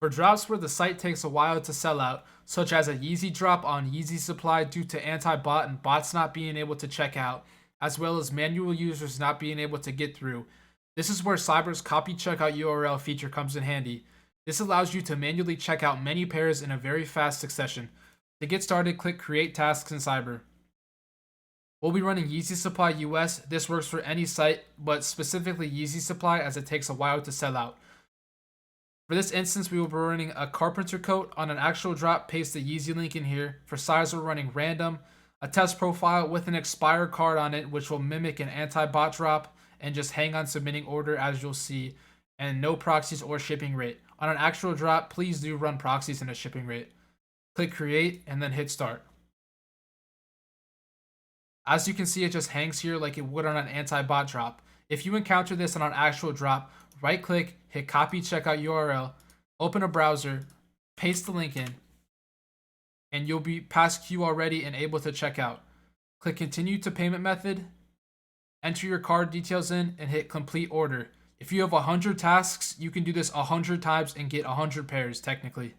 For drops where the site takes a while to sell out, such as a Yeezy drop on Yeezy Supply due to anti-bot and bots not being able to check out, as well as manual users not being able to get through, this is where Cyber's copy checkout URL feature comes in handy. This allows you to manually check out many pairs in a very fast succession. To get started, click Create Tasks in Cyber. We'll be running Yeezy Supply US. This works for any site, but specifically Yeezy Supply as it takes a while to sell out. For this instance, we will be running a carpenter coat on an actual drop. Paste the Yeezy link in here. For size, we're running random, a test profile with an expired card on it, which will mimic an anti-bot drop, and just hang on submitting order as you'll see, and no proxies or shipping rate. On an actual drop, please do run proxies and a shipping rate. Click create and then hit start. As you can see, it just hangs here like it would on an anti-bot drop. If you encounter this on an actual drop, right click, hit copy checkout URL, open a browser, paste the link in, and you'll be past queue already and able to check out. Click continue to payment method, enter your card details in, and hit complete order. If you have 100 tasks, you can do this 100 times and get 100 pairs technically.